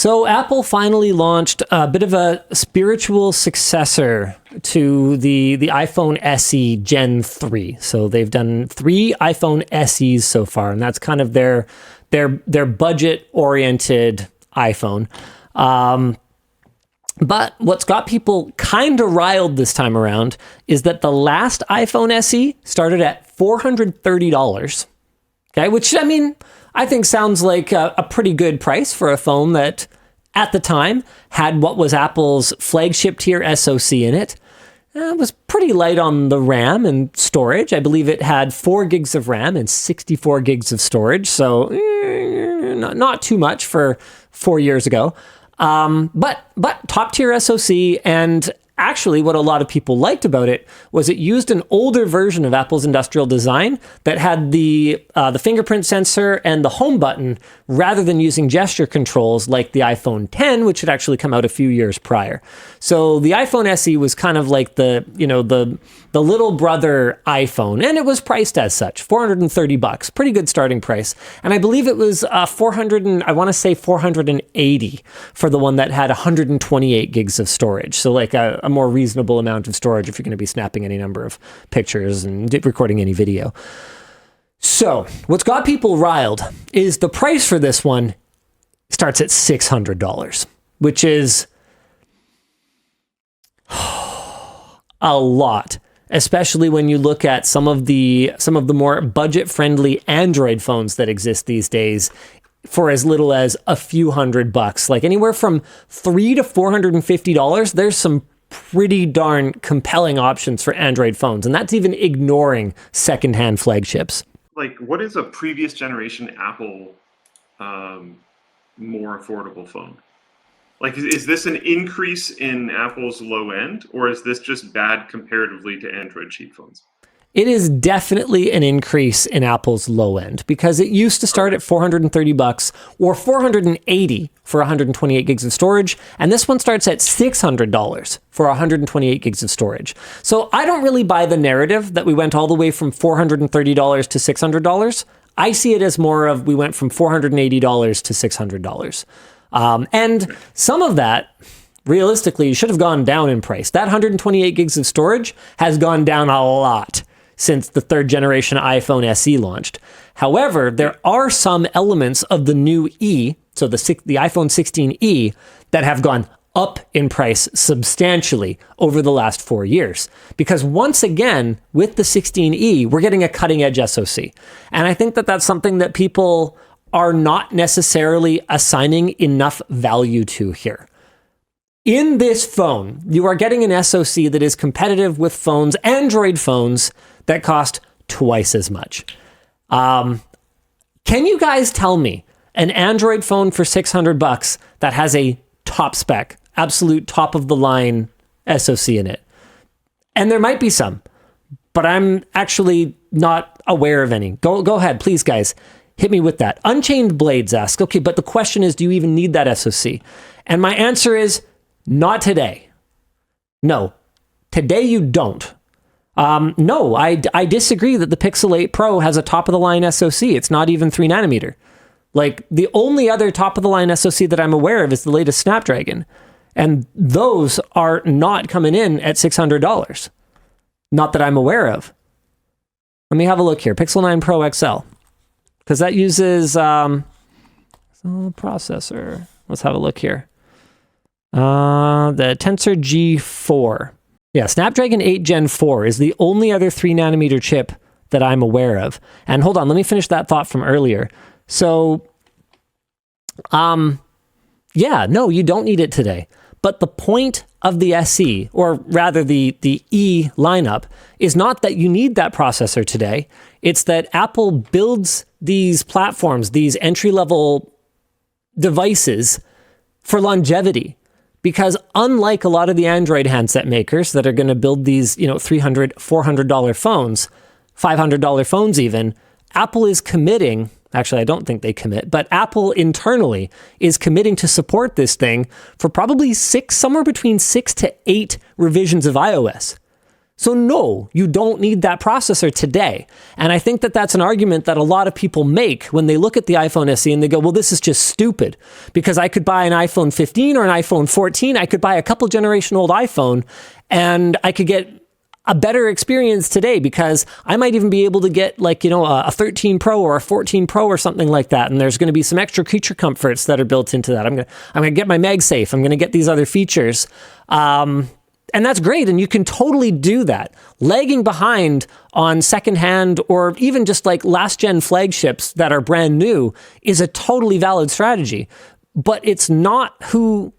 So Apple finally launched a bit of a spiritual successor to the iPhone SE Gen 3. So they've done 3 iPhone SEs so far, and that's kind of their budget-oriented iPhone. But what's got people kind of riled this time around is that the last iPhone SE started at $430. Okay, which, I mean, I think sounds like a pretty good price for a phone that, at the time, had what was Apple's flagship tier SoC in it. It was pretty light on the RAM and storage. I believe it had 4 gigs of RAM and 64 gigs of storage, so not too much for 4 years ago. But top tier SoC, and actually what a lot of people liked about it was it used an older version of Apple's industrial design that had the fingerprint sensor and the home button rather than using gesture controls like the iPhone X, which had actually come out a few years prior. So the iPhone SE was kind of like the little brother iPhone, and it was priced as such, $430, pretty good starting price. And I believe it was 480 for the one that had 128 gigs of storage. So like a more reasonable amount of storage if you're going to be snapping any number of pictures and recording any video. So what's got people riled is the price for this one starts at $600, which is a lot, especially when you look at some of the more budget-friendly Android phones that exist these days for as little as a few $100. Like anywhere from $300 to $450, there's some pretty darn compelling options for Android phones, and that's even ignoring secondhand flagships. Like, what is a previous generation Apple more affordable phone? Like, is this an increase in Apple's low end, or is this just bad comparatively to Android cheap phones? It is definitely an increase in Apple's low end, because it used to start at $430 or $480 for 128 gigs of storage, and this one starts at $600 for 128 gigs of storage. So I don't really buy the narrative that we went all the way from $430 to $600. I see it as more of we went from $480 to $600. And some of that, realistically, should have gone down in price. That 128 gigs of storage has gone down a lot since the 3rd generation iPhone SE launched. However, there are some elements of the new E, so the iPhone 16e, that have gone up in price substantially over the last 4 years. Because once again, with the 16e, we're getting a cutting edge SoC. And I think that that's something that people are not necessarily assigning enough value to here. In this phone, you are getting an SoC that is competitive with phones, Android phones, that cost twice as much. Can you guys tell me an Android phone for $600 that has a top spec, absolute top of the line SoC in it? And there might be some, but I'm actually not aware of any. Go ahead, please, guys. Hit me with that. Unchained Blades asks, okay, but the question is, do you even need that SoC? And my answer is, not today. No. Today you don't. No, I disagree that the Pixel 8 Pro has a top-of-the-line SoC. It's not even 3 nanometer. Like, the only other top-of-the-line SoC that I'm aware of is the latest Snapdragon. And those are not coming in at $600. Not that I'm aware of. Let me have a look here. Pixel 9 Pro XL. Because that uses processor. Let's have a look here. The Tensor G4. Yeah, Snapdragon 8 Gen 4 is the only other 3 nanometer chip that I'm aware of. And hold on, let me finish that thought from earlier. So, yeah, no, you don't need it today. But the point of the SE, or rather the E lineup, is not that you need that processor today. It's that Apple builds these platforms, these entry-level devices, for longevity. Because unlike a lot of the Android handset makers that are going to build these, $300, $400 phones, $500 phones even, Apple is committing, actually I don't think they commit, but Apple internally is committing to support this thing for probably somewhere between 6 to 8 revisions of iOS. So no, you don't need that processor today. And I think that that's an argument that a lot of people make when they look at the iPhone SE and they go, well, this is just stupid because I could buy an iPhone 15 or an iPhone 14. I could buy a couple generation old iPhone and I could get a better experience today because I might even be able to get a 13 Pro or a 14 Pro or something like that. And there's going to be some extra creature comforts that are built into that. I'm going to get my MagSafe. I'm going to get these other features. And that's great. And you can totally do that. Lagging behind on secondhand or even just like last gen flagships that are brand new is a totally valid strategy, but it's not who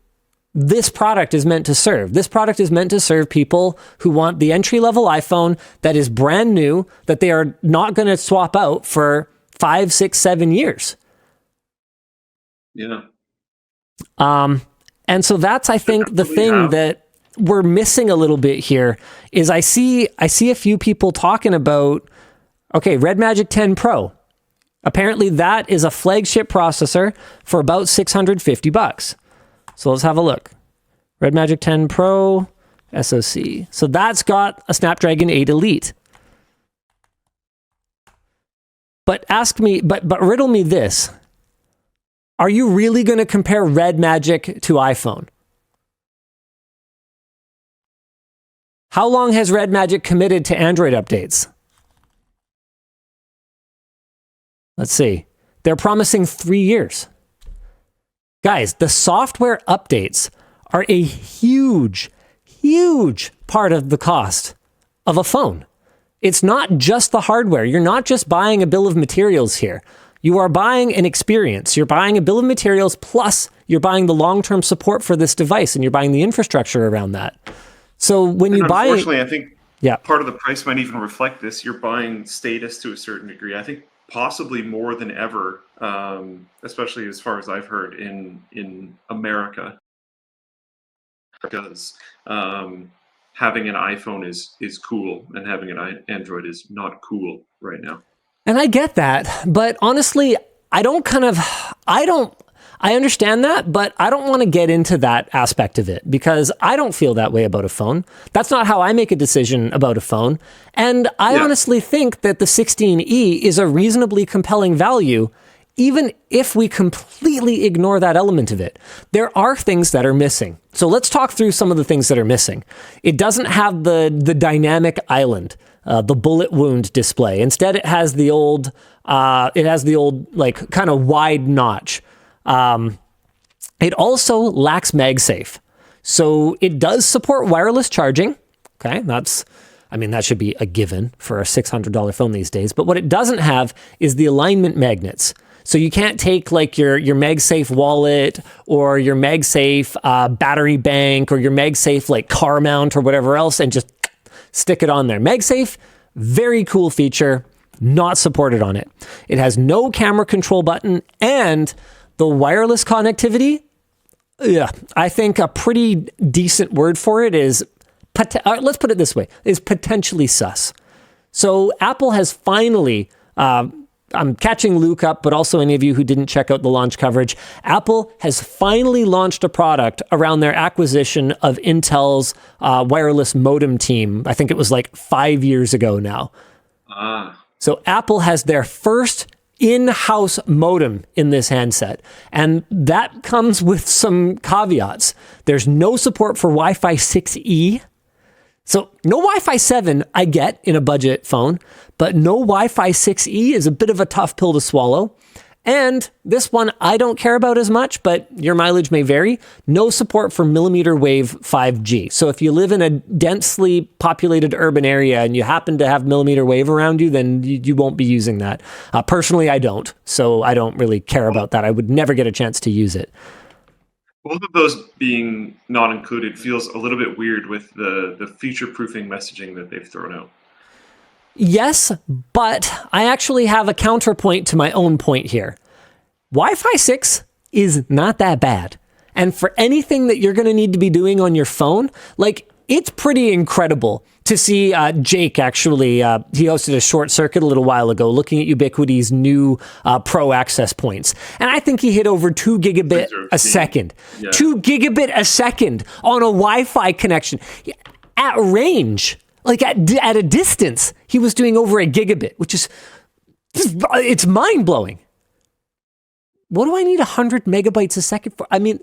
this product is meant to serve. This product is meant to serve people who want the entry-level iPhone that is brand new, that they are not going to swap out for 5, 6, 7 years. Yeah. And so that's, I think, the thing that we're missing a little bit here is I see a few people talking about, okay, Red Magic 10 Pro. Apparently that is a flagship processor for about $650. So let's have a look. Red Magic 10 Pro SoC. So that's got a Snapdragon 8 Elite. But riddle me this. Are you really going to compare Red Magic to iPhone? How long has Red Magic committed to Android updates? Let's see. They're promising 3 years. Guys, the software updates are a huge, huge part of the cost of a phone. It's not just the hardware. You're not just buying a bill of materials here. You are buying an experience. You're buying a bill of materials, plus you're buying the long-term support for this device, and you're buying the infrastructure around that. So when you buy... Unfortunately, I think part of the price might even reflect this. You're buying status to a certain degree. I think possibly more than ever, especially as far as I've heard in America, because having an iPhone is cool and having an Android is not cool right now. And I get that, but honestly, I understand that, but I don't want to get into that aspect of it because I don't feel that way about a phone. That's not how I make a decision about a phone. And I honestly think that the 16E is a reasonably compelling value, even if we completely ignore that element of it. There are things that are missing. So let's talk through some of the things that are missing. It doesn't have the dynamic island, the bullet wound display. Instead, it has the old like kind of wide notch. It also lacks MagSafe. So it does support wireless charging. Okay, that should be a given for a $600 phone these days. But what it doesn't have is the alignment magnets. So you can't take like your MagSafe wallet or your MagSafe battery bank or your MagSafe like car mount or whatever else and just stick it on there. MagSafe, very cool feature, not supported on it. It has no camera control button, and the wireless connectivity, I think a pretty decent word for it is, let's put it this way, is potentially sus. So Apple has finally, I'm catching Luke up, but also any of you who didn't check out the launch coverage, Apple has finally launched a product around their acquisition of Intel's wireless modem team. I think it was like 5 years ago now. So Apple has their first in-house modem in this handset. And that comes with some caveats. There's no support for Wi-Fi 6E. So no Wi-Fi 7 I get in a budget phone, but no Wi-Fi 6E is a bit of a tough pill to swallow. And this one I don't care about as much, but your mileage may vary. No support for millimeter wave 5G. So if you live in a densely populated urban area and you happen to have millimeter wave around you, then you won't be using that. Personally, I don't. So I don't really care about that. I would never get a chance to use it. Both of those being not included feels a little bit weird with the future-proofing messaging that they've thrown out. Yes, but I actually have a counterpoint to my own point here. Wi-Fi 6 is not that bad. And for anything that you're going to need to be doing on your phone, like, it's pretty incredible to see Jake actually, he hosted a short circuit a little while ago looking at Ubiquity's new Pro access points. And I think he hit over 2 gigabit a second. Yeah. 2 gigabit a second on a Wi-Fi connection at range. Like at a distance, he was doing over a gigabit, which is, it's mind-blowing. What do I need 100 megabytes a second for? I mean,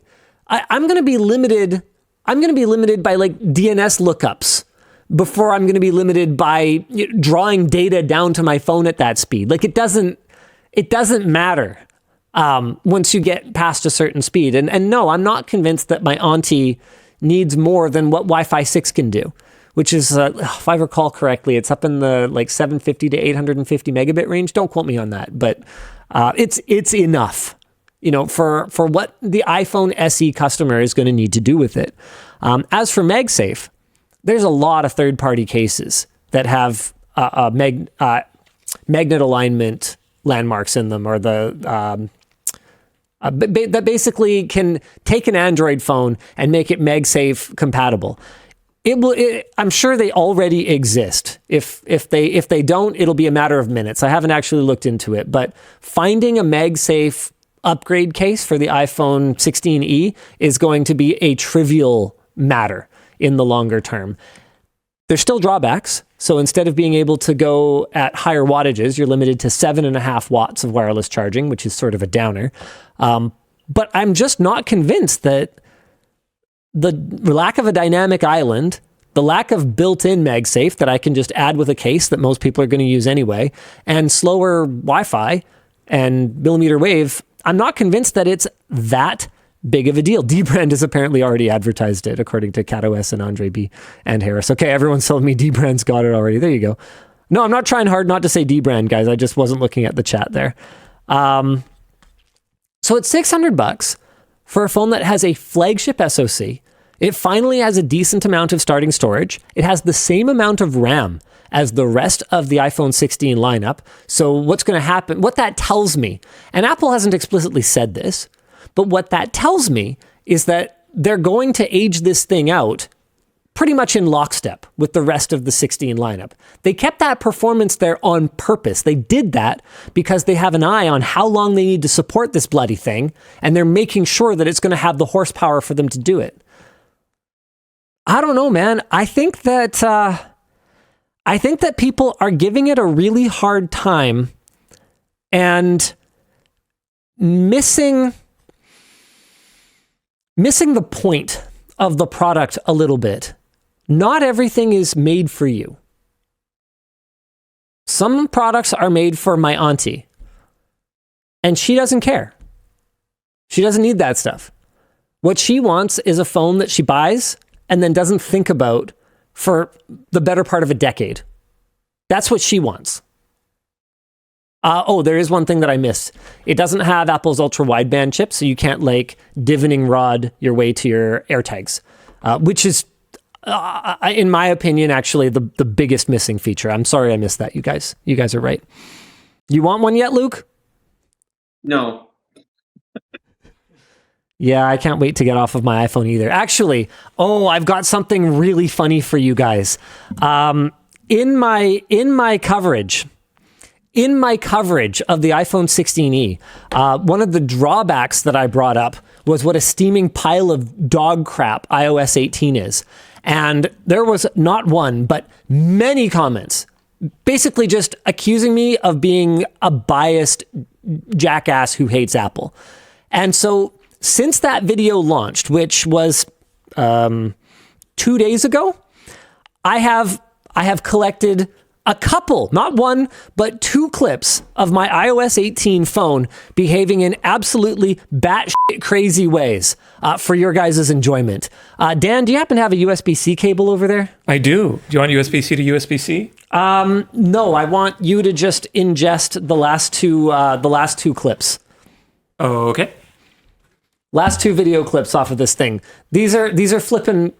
I'm going to be limited. I'm going to be limited by like DNS lookups before I'm going to be limited by drawing data down to my phone at that speed. Like it doesn't matter once you get past a certain speed. And no, I'm not convinced that my auntie needs more than what Wi-Fi 6 can do, which is, if I recall correctly, it's up in the like 750 to 850 megabit range. Don't quote me on that, but it's enough, for what the iPhone SE customer is going to need to do with it. As for MagSafe, there's a lot of third-party cases that have magnet alignment landmarks in them, or that basically can take an Android phone and make it MagSafe compatible. I'm sure they already exist. If they don't, it'll be a matter of minutes. I haven't actually looked into it, but finding a MagSafe upgrade case for the iPhone 16e is going to be a trivial matter in the longer term. There's still drawbacks. So instead of being able to go at higher wattages, you're limited to 7.5 watts of wireless charging, which is sort of a downer. But I'm just not convinced that the lack of a dynamic island, the lack of built-in MagSafe that I can just add with a case that most people are going to use anyway, and slower Wi-Fi and millimeter wave, I'm not convinced that it's that big of a deal. Dbrand has apparently already advertised it, according to CatOS and Andre B. and Harris. Okay, everyone's told me Dbrand's got it already. There you go. No, I'm not trying hard not to say Dbrand, guys. I just wasn't looking at the chat there. So it's $600 for a phone that has a flagship SoC. It finally has a decent amount of starting storage. It has the same amount of RAM as the rest of the iPhone 16 lineup. So what's going to happen, what that tells me, and Apple hasn't explicitly said this, but what that tells me is that they're going to age this thing out pretty much in lockstep with the rest of the 16 lineup. They kept that performance there on purpose. They did that because they have an eye on how long they need to support this bloody thing, and they're making sure that it's going to have the horsepower for them to do it. I don't know, man. I think that people are giving it a really hard time and missing the point of the product a little bit. Not everything is made for you. Some products are made for my auntie, and she doesn't care. She doesn't need that stuff. What she wants is a phone that she buys and then doesn't think about for the better part of a decade. That's what she wants. There is one thing that I missed. It doesn't have Apple's ultra wideband chip, so you can't like divining rod your way to your AirTags, which is, in my opinion, actually the biggest missing feature. I'm sorry I missed that, you guys. You guys are right. You want one yet, Luke? No. Yeah, I can't wait to get off of my iPhone either. Actually, I've got something really funny for you guys. In my coverage of the iPhone 16e, one of the drawbacks that I brought up was what a steaming pile of dog crap iOS 18 is. And there was not one, but many comments, basically just accusing me of being a biased jackass who hates Apple. And so since that video launched, which was 2 days ago, I have collected a couple, not one, but 2 clips of my iOS 18 phone behaving in absolutely batshit crazy ways for your guys' enjoyment. Dan, do you happen to have a USB-C cable over there? I do. Do you want USB-C to USB-C? No, I want you to just ingest the last two clips. Okay. Last 2 video clips off of this thing. These are flipping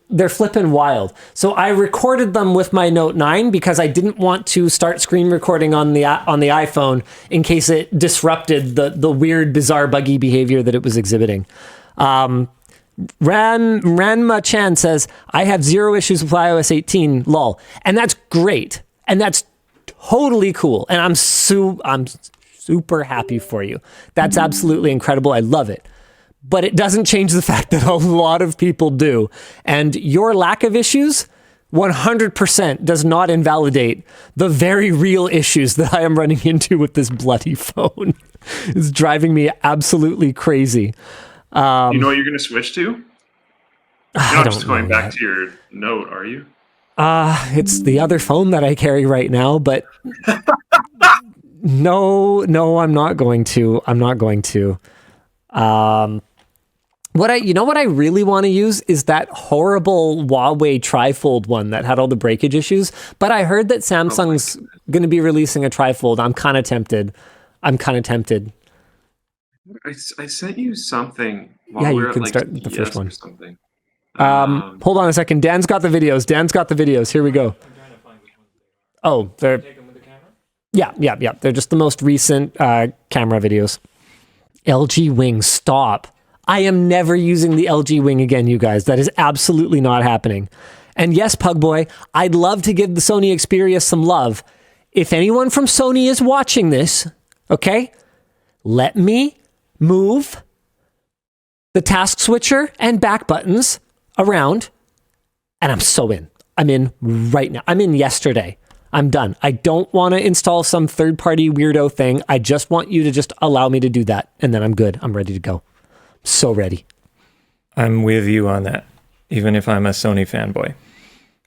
wild. So I recorded them with my Note 9 because I didn't want to start screen recording on the iPhone in case it disrupted the weird, bizarre, buggy behavior that it was exhibiting. Ranma Chan says, I have 0 issues with iOS 18, lol. And that's great. And that's totally cool. And I'm super happy for you. That's absolutely incredible. I love it. But it doesn't change the fact that a lot of people do. And your lack of issues 100% does not invalidate the very real issues that I am running into with this bloody phone. It's driving me absolutely crazy. You know what you're going to switch to? You're not just going back yet to your Note, are you? It's the other phone that I carry right now, but no, I'm not going to. What I really want to use is that horrible Huawei trifold one that had all the breakage issues. But I heard that Samsung's going to be releasing a trifold. I'm kind of tempted. I sent you something. Yeah, you can start with the first one. Or something. Hold on a second. Dan's got the videos. Here we go. Oh, they're yeah. They're just the most recent camera videos. LG Wing, stop. I am never using the LG Wing again, you guys. That is absolutely not happening. And yes, Pugboy, I'd love to give the Sony Xperia some love. If anyone from Sony is watching this, okay, let me move the task switcher and back buttons around, and I'm so in. I'm in right now. I'm in yesterday. I'm done. I don't want to install some third-party weirdo thing. I just want you to just allow me to do that, and then I'm good. I'm ready to go. So ready. I'm with you on that, even if I'm a Sony fanboy.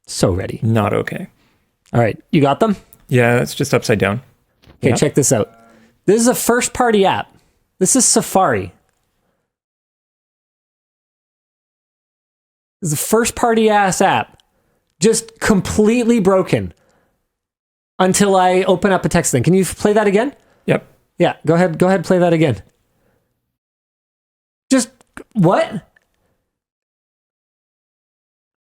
So ready. Not okay. All right, you got them? Yeah, it's just upside down. Okay, Yeah. Check this out. This is a first-party app. This is Safari. This is a first-party ass app. Just completely broken. Until I open up a text thing. Can you play that again? Yep. Yeah, go ahead, play that again. Just, what?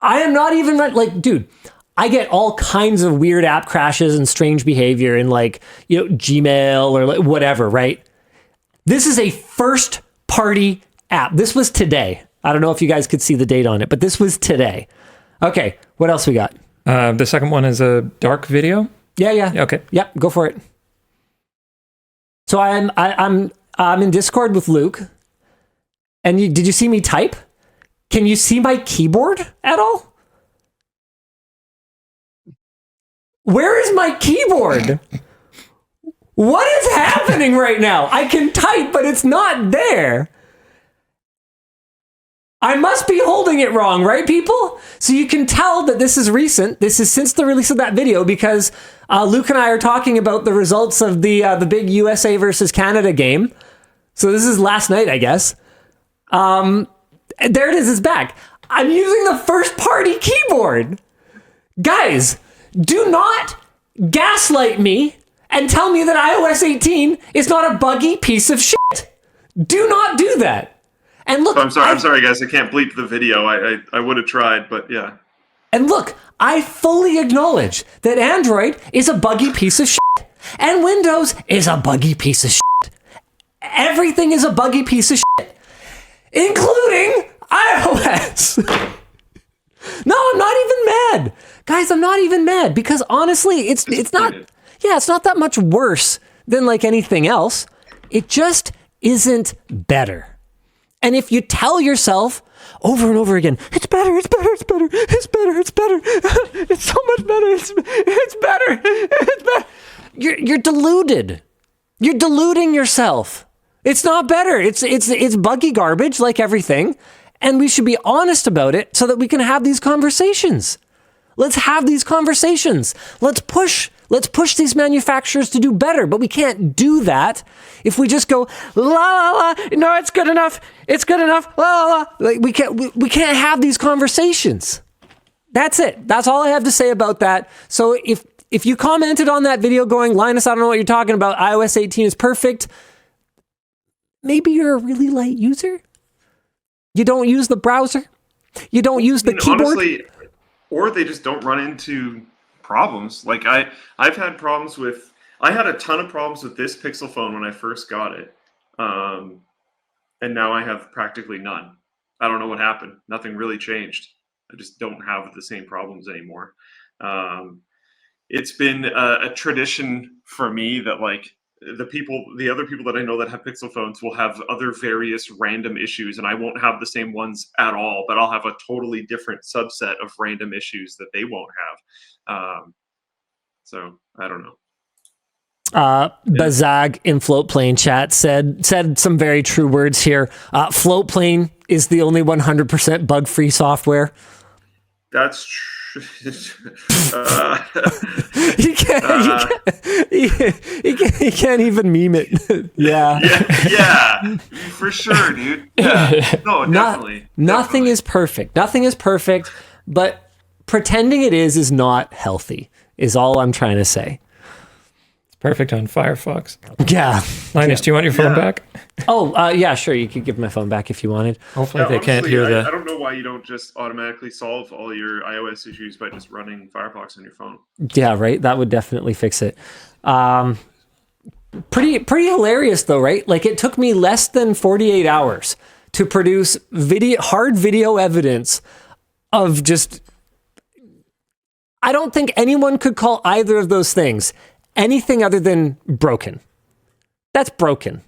I am not even, like, dude, I get all kinds of weird app crashes and strange behavior in, like, Gmail or like whatever, right? This is a first-party app. This was today. I don't know if you guys could see the date on it, but this was today. Okay, what else we got? The second one is a dark video. Yeah. Okay. Yeah, go for it. So I'm in Discord with Luke, and did you see me type? Can you see my keyboard at all? Where is my keyboard? What is happening right now? I can type, but it's not there. I must be holding it wrong, right, people? So you can tell that this is recent. This is since the release of that video because Luke and I are talking about the results of the big USA versus Canada game. So this is last night, I guess. There it is. It's back. I'm using the first-party keyboard. Guys, do not gaslight me and tell me that iOS 18 is not a buggy piece of shit. Do not do that. And look, I'm sorry, guys. I can't bleep the video. I would have tried, but yeah. And look, I fully acknowledge that Android is a buggy piece of shit, and Windows is a buggy piece of shit. Everything is a buggy piece of shit, including iOS. No, I'm not even mad, guys. I'm not even mad because honestly, it's not. Yeah, it's not that much worse than like anything else. It just isn't better. And if you tell yourself over and over again, it's better, it's so much better, it's better, you're deluded. You're deluding yourself. It's not better. It's buggy garbage like everything, and we should be honest about it so that we can have these conversations. Let's have these conversations. Let's push these manufacturers to do better, but we can't do that if we just go la la la. No, it's good enough. La la la. Like we can't have these conversations. That's it. That's all I have to say about that. So if you commented on that video going, Linus, I don't know what you're talking about. iOS 18 is perfect. Maybe you're a really light user. You don't use the browser. You don't use the keyboard. Honestly, or they just don't run into problems. Like I've had problems with. I had a ton of problems with this Pixel phone when I first got it, and now I have practically none. I don't know what happened. Nothing really changed. I just don't have the same problems anymore. It's been a tradition for me that like the other people that I know that have Pixel phones will have other various random issues, and I won't have the same ones at all, but I'll have a totally different subset of random issues that they won't have. So I don't know. Bazag in Floatplane chat said some very true words here. Floatplane is the only 100% bug-free software. That's true. He can't even meme it. yeah, for sure, dude. Yeah. No, definitely. Nothing is perfect. Nothing is perfect, but pretending it is not healthy, is all I'm trying to say. It's perfect on Firefox. Yeah. Linus, do you want your phone back? Oh, yeah, sure. You could give my phone back if you wanted. Hopefully they can't hear I don't know why you don't just automatically solve all your iOS issues by just running Firefox on your phone. Yeah, right. That would definitely fix it. Pretty hilarious though, right? Like it took me less than 48 hours to produce hard video evidence of just. I don't think anyone could call either of those things anything other than broken. That's broken.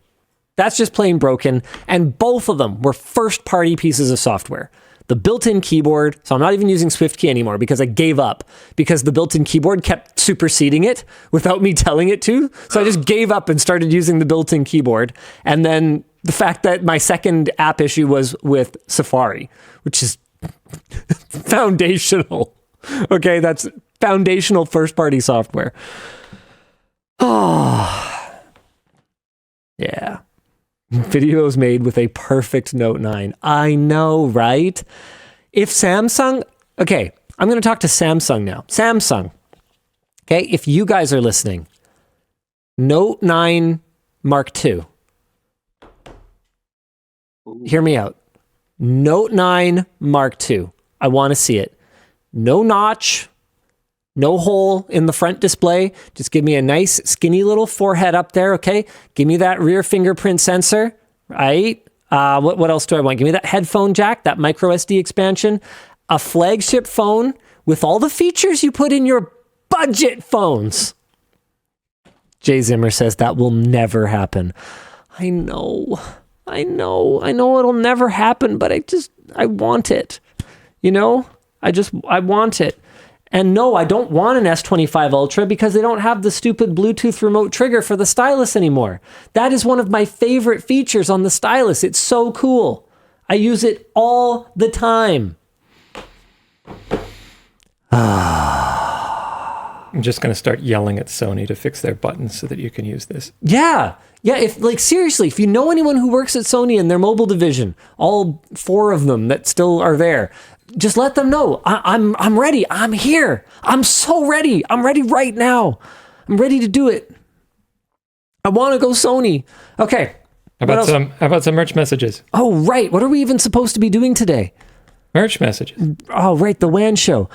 That's just plain broken. And both of them were first-party pieces of software. The built-in keyboard, so I'm not even using SwiftKey anymore because I gave up because the built-in keyboard kept superseding it without me telling it to. So I just gave up and started using the built-in keyboard. And then the fact that my second app issue was with Safari, which is foundational. Okay, that's foundational first-party software. Oh, yeah. Videos made with a perfect Note 9. I know, right? If Samsung... Okay, I'm going to talk to Samsung now. Samsung. Okay, if you guys are listening, Note 9 Mark II. Hear me out. Note 9 Mark II. I want to see it. No notch. No hole in the front display. Just give me a nice skinny little forehead up there, okay? Give me that rear fingerprint sensor, right? What else do I want? Give me that headphone jack, that micro SD expansion, a flagship phone with all the features you put in your budget phones. Jay Zimmer says that will never happen. I know it'll never happen, but I want it. You know? I want it. And no, I don't want an S25 Ultra because they don't have the stupid Bluetooth remote trigger for the stylus anymore. That is one of my favorite features on the stylus. It's so cool. I use it all the time. I'm just going to start yelling at Sony to fix their buttons so that you can use this. Yeah. Yeah, seriously, if you know anyone who works at Sony in their mobile division, all 4 of them that still are there, just let them know. I'm ready. I'm here. I'm so ready. I'm ready right now. I'm ready to do it. I want to go Sony. Okay. How about some merch messages? Oh, right. What are we even supposed to be doing today? Merch messages. Oh, right. The WAN show.